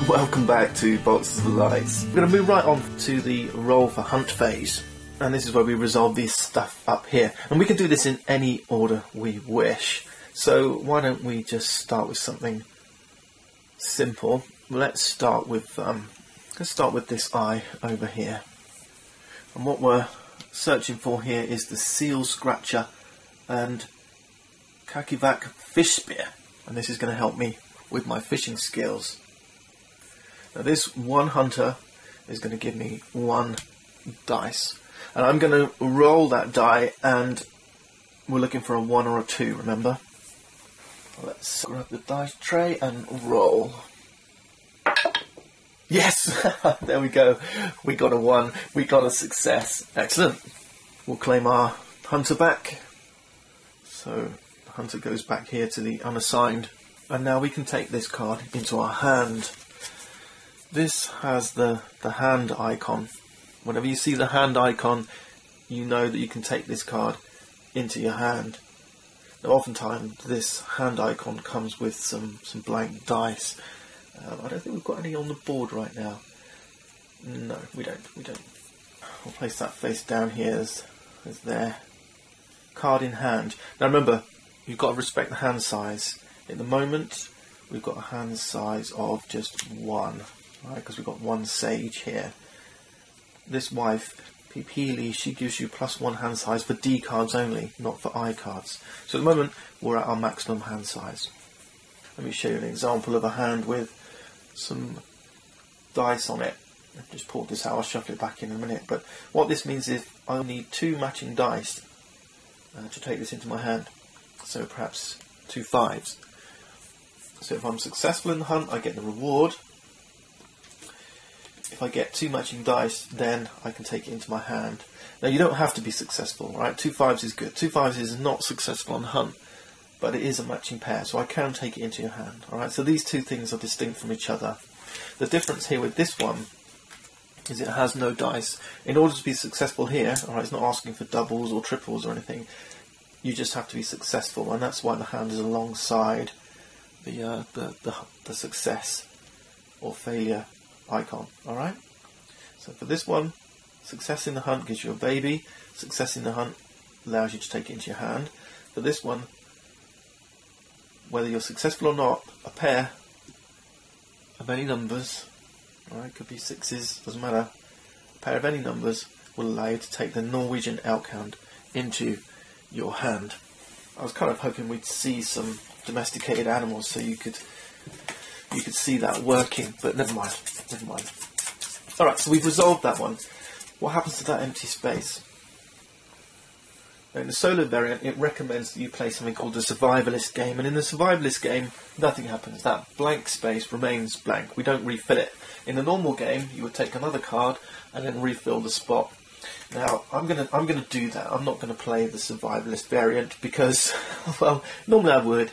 Welcome back to Boxes of Lights. We're going to move right on to the roll for hunt phase, and this is where we resolve these stuff up here, and we can do this in any order we wish. So why don't we just start with something simple. Let's start with this eye over here, and what we're searching for here is the seal scratcher and Kakivak fish spear, and this is going to help me with my fishing skills. Now this one hunter is going to give me 1 dice, and I'm going to roll that die, and we're looking for a 1 or a 2, remember? Let's grab the dice tray and roll. Yes! There we go. We got a 1. We got a success. Excellent. We'll claim our hunter back. So the hunter goes back here to the unassigned. And now we can take this card into our hand. This has the hand icon. Whenever you see the hand icon, you know that you can take this card into your hand. Now oftentimes this hand icon comes with some blank dice. I don't think we've got any on the board right now. No, we don't. We'll place that face down here as there. Card in hand. Now remember, you've got to respect the hand size. At the moment, we've got a hand size of just 1, right? Because we've got 1 sage here. This wife, Pipili, she gives you +1 hand size for D cards only, not for I cards. So at the moment, we're at our maximum hand size. Let me show you an example of a hand with some dice on it. I've just pulled this out, I'll shuffle it back in a minute. But what this means is I'll need 2 matching dice to take this into my hand. So perhaps 2 5s. So if I'm successful in the hunt, I get the reward. If I get 2 matching dice, then I can take it into my hand. Now you don't have to be successful, right? 2 5s is good. 2 5s is not successful on the hunt, but it is a matching pair, so I can take it into your hand. Alright, so these 2 things are distinct from each other. The difference here with this one is it has no dice. In order to be successful here, alright, it's not asking for doubles or triples or anything. You just have to be successful, and that's why the hand is alongside the success or failure icon. Alright? So for this one, success in the hunt gives you a baby. Success in the hunt allows you to take it into your hand. For this one, whether you're successful or not, a pair of any numbers, right, could be 6s, doesn't matter, a pair of any numbers will allow you to take the Norwegian elk into your hand. I was kind of hoping we'd see some domesticated animals so you could see that working, but never mind. Alright, so we've resolved that one. What happens to that empty space? In the solo variant, it recommends that you play something called the survivalist game, and in the survivalist game, nothing happens. That blank space remains blank. We don't refill it. In the normal game, you would take another card and then refill the spot. Now, I'm gonna do that. I'm not gonna play the survivalist variant because, well, normally I would,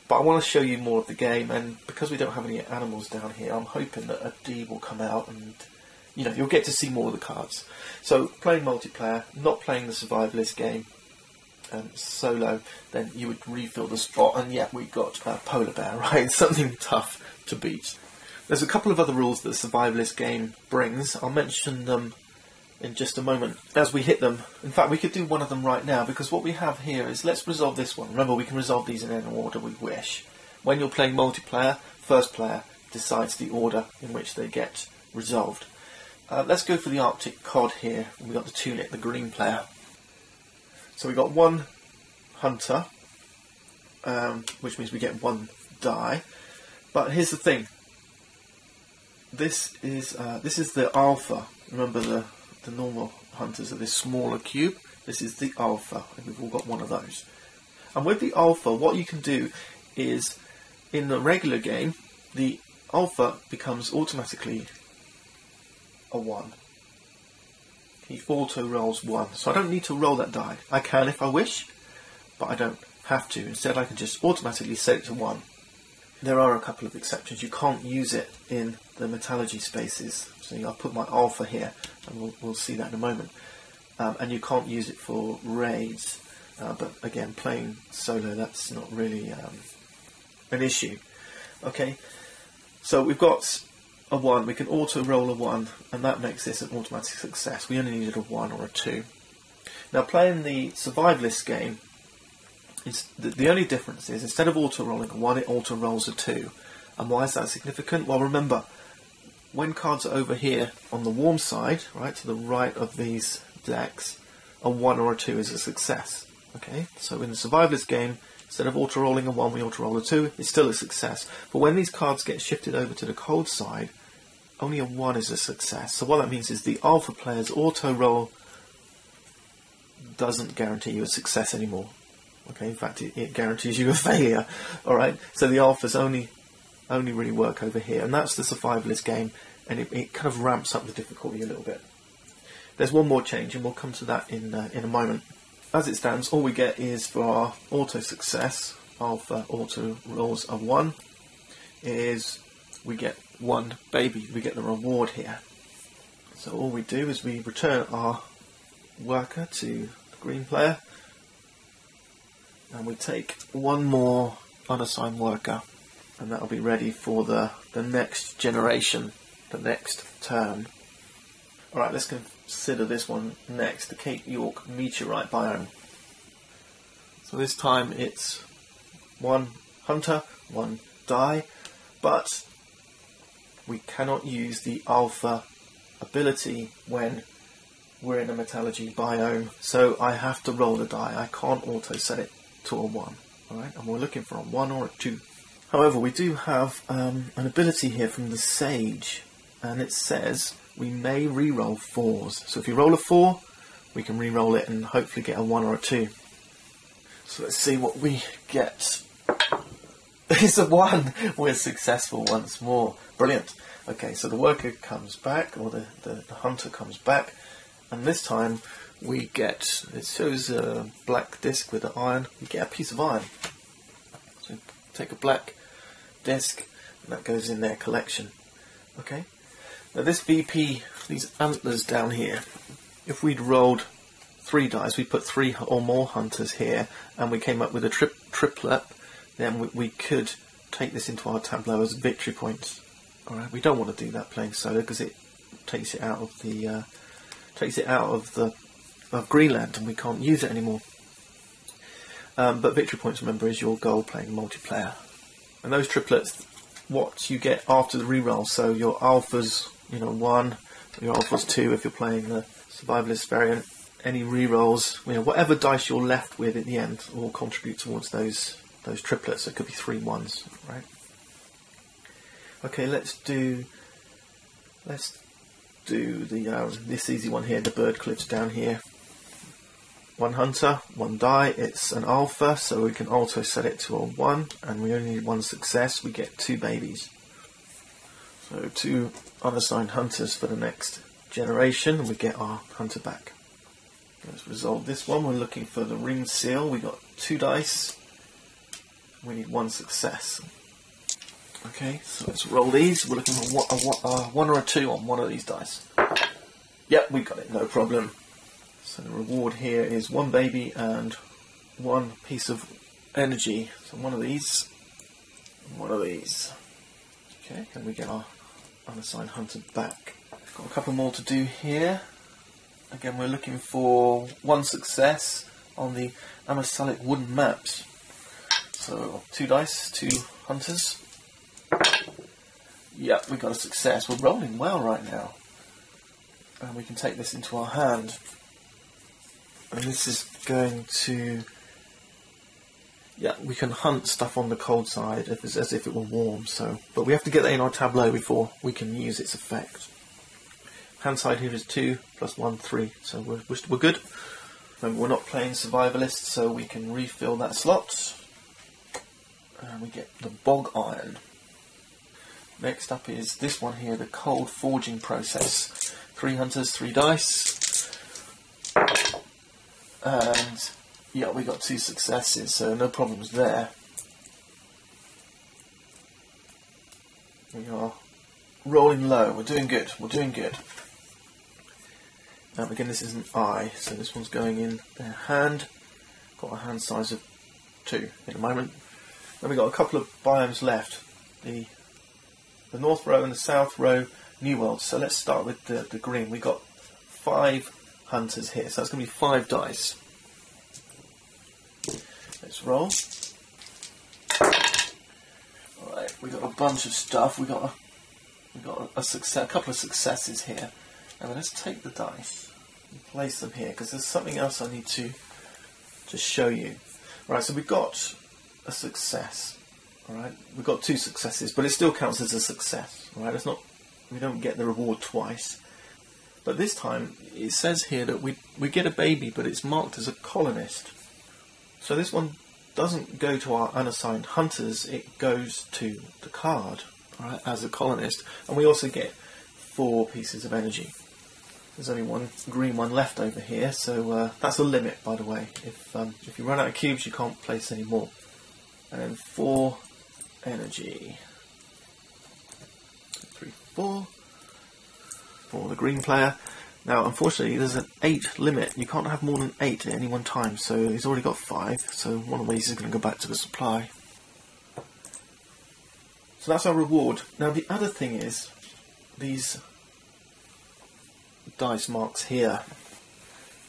but I want to show you more of the game, and because we don't have any animals down here, I'm hoping that a D will come out and, you know, you'll get to see more of the cards. So, playing multiplayer, not playing the survivalist game, solo, then you would refill the spot, and yet we got a polar bear, right? Something tough to beat. There's a couple of other rules that the survivalist game brings. I'll mention them in just a moment as we hit them. In fact, we could do one of them right now, because what we have here is, let's resolve this one. Remember, we can resolve these in any order we wish. When you're playing multiplayer, first player decides the order in which they get resolved. Let's go for the Arctic cod here. We've got the tunic, the green player. So we got 1 hunter, which means we get 1 die. But here's the thing. This is the alpha. Remember the normal hunters are this smaller cube. This is the alpha, and we've all got 1 of those. And with the alpha, what you can do is, in the regular game, the alpha becomes automatically a 1. He auto rolls 1, so I don't need to roll that die. I can if I wish, but I don't have to. Instead, I can just automatically set it to 1. There are a couple of exceptions. You can't use it in the metallurgy spaces. So I'll put my alpha here, and we'll see that in a moment. And you can't use it for raids. But again, playing solo, that's not really an issue. Okay, so we've got a 1, we can auto roll a 1, and that makes this an automatic success. We only needed a 1 or a 2. Now playing the survivalist game, the only difference is instead of auto rolling a 1, it auto rolls a 2. And why is that significant? Well, remember, when cards are over here on the warm side, right, to the right of these decks, a 1 or a 2 is a success. Okay, so in the survivalist game, instead of auto rolling a 1, we auto roll a 2, it's still a success. But when these cards get shifted over to the cold side, only a 1 is a success. So what that means is the alpha player's auto roll doesn't guarantee you a success anymore. Okay, in fact, it guarantees you a failure. All right, so the alphas only really work over here, and that's the survivalist game, and it kind of ramps up the difficulty a little bit. There's one more change, and we'll come to that in a moment. As it stands, all we get is for our auto success, alpha auto rolls of 1, is we get 1 baby. We get the reward here. So all we do is we return our worker to the green player, and we take 1 more unassigned worker, and that'll be ready for the next generation, the next turn. Alright, let's consider this one next, the Cape York meteorite biome. So this time it's 1 hunter, 1 die, but we cannot use the alpha ability when we're in a metallurgy biome, so I have to roll the die. I can't auto set it to a 1, alright, and we're looking for a 1 or a 2. However, we do have an ability here from the Sage, and it says we may re-roll 4s. So if you roll a 4, we can re-roll it and hopefully get a 1 or a 2. So let's see what we get. It's a 1! We're successful once more. Brilliant. Okay, so the worker comes back, or the hunter comes back, and this time we get, it shows a black disc with an iron, we get a piece of iron. So take a black disc, and that goes in their collection. Okay. Now this VP, these antlers down here, if we'd rolled 3 dice, we put 3 or more hunters here, and we came up with a triplet, then we could take this into our tableau as victory points. Alright, we don't want to do that playing solo because it takes it out of the of Greenland, and we can't use it anymore. But victory points, remember, is your goal playing multiplayer. And those triplets, what you get after the reroll, so your alphas, 1, your alphas 2 if you're playing the survivalist variant, any rerolls, whatever dice you're left with at the end will contribute towards those triplets. So it could be 3 1s, right? Okay, let's do the this easy one here, the bird cliffs down here. 1 hunter, 1 die, it's an alpha, so we can auto set it to a 1, and we only need 1 success, we get 2 babies. So 2 unassigned hunters for the next generation, and we get our hunter back. Let's resolve this one. We're looking for the ring seal. We got 2 dice, we need 1 success. Okay, so let's roll these. We're looking for a 1 or a 2 on one of these dice. Yep, we got it, no problem. So the reward here is 1 baby and 1 piece of energy. So one of these, and 1 of these. Okay, and we get our unassigned hunter back. Got a couple more to do here. Again, we're looking for 1 success on the Amazalic wooden maps. So 2 dice, 2 hunters. Yep, we got a success. We're rolling well right now. And we can take this into our hand. And this is going to... Yeah, we can hunt stuff on the cold side as if it were warm. But we have to get that in our tableau before we can use its effect. Hand side here is 2 plus 1, 3. So we're good. Remember, we're not playing survivalist, so we can refill that slot. And we get the bog iron. Next up is this one here, the cold forging process. 3 hunters, 3 dice. And yeah, we got 2 successes, so no problems there. We are rolling low, we're doing good, Again, this is an eye, so this one's going in their hand. Got a hand size of 2 in a moment. Then we've got a couple of biomes left. The the north row and the south row, New World. So let's start with the green. We got 5 hunters here, so that's going to be 5 dice. Let's roll. Alright, we got a bunch of stuff. We got a couple of successes here. And let's take the dice and place them here, because there's something else I need to show you. Right, so we've got a success. Alright, we've got 2 successes, but it still counts as a success. Alright, it's not, we don't get the reward twice. But this time it says here that we get a baby, but it's marked as a colonist. So this one doesn't go to our unassigned hunters, it goes to the card, right, as a colonist. And we also get 4 pieces of energy. There's only one green one left over here, so that's a limit, by the way. If you run out of cubes, you can't place any more. And then 4 energy. 3, 4 for the green player. Now, unfortunately, there's an 8 limit. You can't have more than 8 at any one time, so he's already got 5. So one of these is going to go back to the supply. So that's our reward. Now, the other thing is these dice marks here.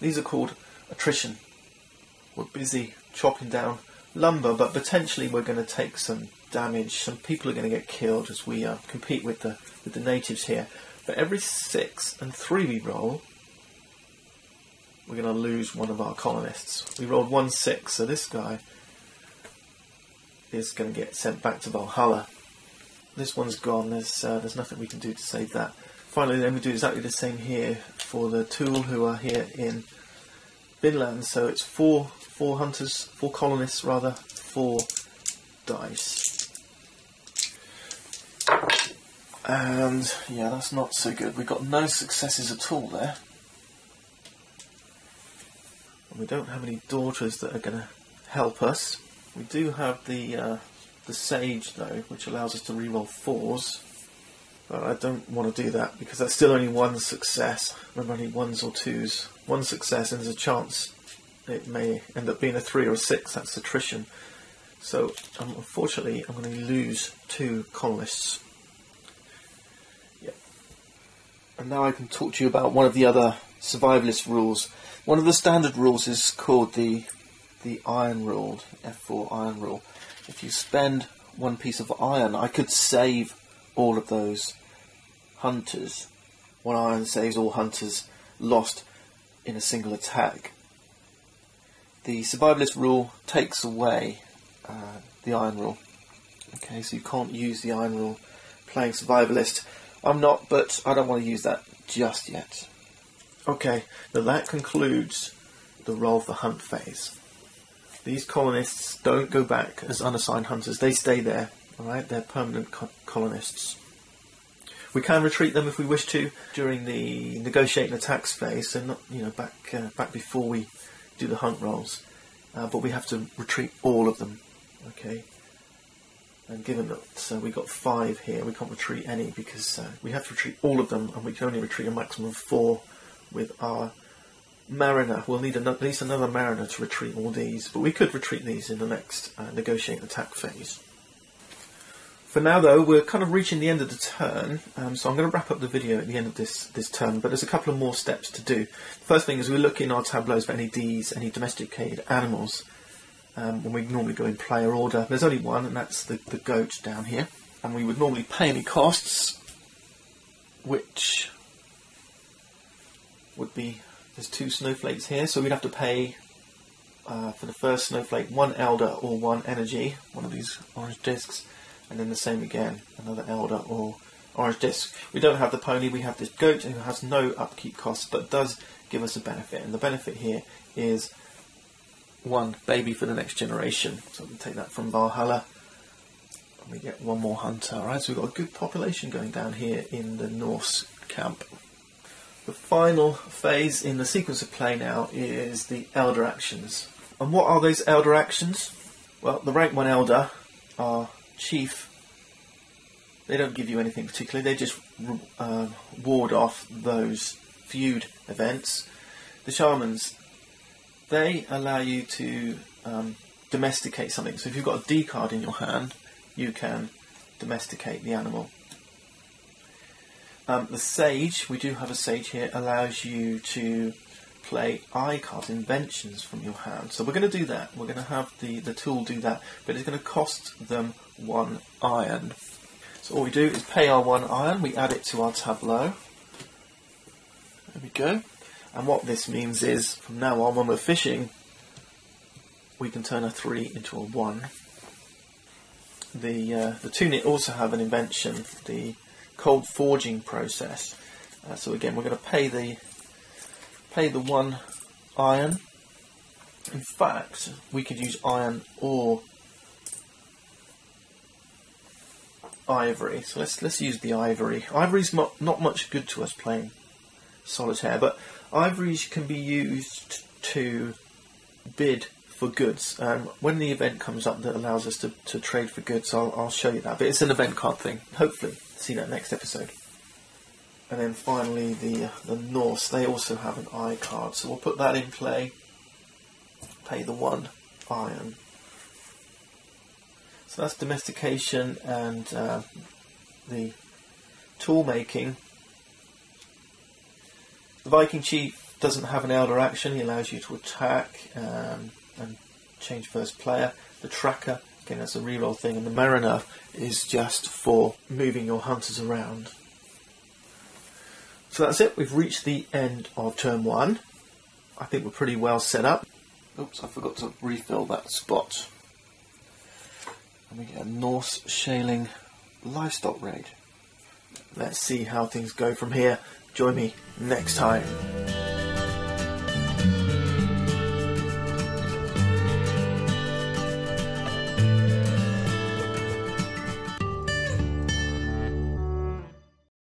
These are called attrition. We're busy chopping down lumber, but potentially we're going to take some damage. Some people are going to get killed as we compete with the natives here. For every 6 and 3 we roll, we're going to lose one of our colonists. We rolled 1 6, so this guy is going to get sent back to Valhalla. This one's gone. There's nothing we can do to save that. Finally, then we do exactly the same here for the Tool, who are here in Greenland. So it's 4 hunters, 4 colonists rather, 4 dice. And yeah, that's not so good. We've got no successes at all there. And we don't have any daughters that are going to help us. We do have the Sage though, which allows us to reroll 4s. But I don't want to do that because that's still only 1 success. Remember, only 1s or 2s. 1 success, and there's a chance it may end up being a 3 or a 6. That's attrition. So unfortunately, I'm going to lose 2 colonists. Yeah. And now I can talk to you about one of the other survivalist rules. One of the standard rules is called the iron rule, F4 iron rule. If you spend 1 piece of iron, I could save all of those hunters. 1 iron saves all hunters lost in a single attack. The survivalist rule takes away the iron rule. Okay, so you can't use the iron rule playing survivalist. I'm not, but I don't want to use that just yet. Okay, now that concludes the roll for hunt phase. These colonists don't go back as unassigned hunters, they stay there. Alright, they're permanent colonists. We can retreat them if we wish to during the negotiating attacks phase, so not, you know, back before we do the hunt rolls. But we have to retreat all of them. Okay. And given that we got 5 here, we can't retreat any because we have to retreat all of them, and we can only retreat a maximum of 4 with our mariner. We'll need at least another mariner to retreat all these, but we could retreat these in the next negotiating attack phase. For now though, we're kind of reaching the end of the turn, so I'm going to wrap up the video at the end of this turn, but there's a couple of more steps to do. The first thing is we look in our tableaus for any Ds, any domesticated animals, when we normally go in player order. There's only one, and that's the goat down here, and we would normally pay any costs, which would be, there's 2 snowflakes here, so we'd have to pay for the first snowflake 1 elder or 1 energy, one of these orange discs. And then the same again, another elder or orange disc. We don't have the pony, we have this goat who has no upkeep costs, but does give us a benefit. And the benefit here is 1 baby for the next generation. So we take that from Valhalla, and we get 1 more hunter. Alright, so we've got a good population going down here in the Norse camp. The final phase in the sequence of play now is the elder actions. And what are those elder actions? Well, the rank 1 elder are chief. They don't give you anything particularly, they just ward off those feud events. The shamans, they allow you to domesticate something. So if you've got a D card in your hand, you can domesticate the animal. The Sage, we do have a Sage here, allows you to play eye cards, inventions from your hand. So we're going to do that. We're going to have the tool do that, but it's going to cost them 1 iron. So all we do is pay our 1 iron, we add it to our tableau. There we go. And what this means is, from now on when we're fishing, we can turn a 3 into a 1. The Tunit also have an invention, the cold forging process. So again, we're going to pay the 1 iron. In fact, we could use iron or ivory. So let's use the ivory. Ivory's not much good to us playing solitaire, but ivories can be used to bid for goods. When the event comes up that allows us to trade for goods, I'll show you that. But it's an event card thing. Hopefully, see that next episode. And then finally, the Norse, they also have an eye card, so we'll put that in play. Pay the 1 iron. So that's domestication and the tool making. The Viking Chief doesn't have an elder action. He allows you to attack and change first player. The Tracker, again, that's a reroll thing, and the Mariner is just for moving your hunters around. So that's it, we've reached the end of turn 1. I think we're pretty well set up. Oops, I forgot to refill that spot. And we get a Norse Shaling livestock raid. Let's see how things go from here. Join me next time.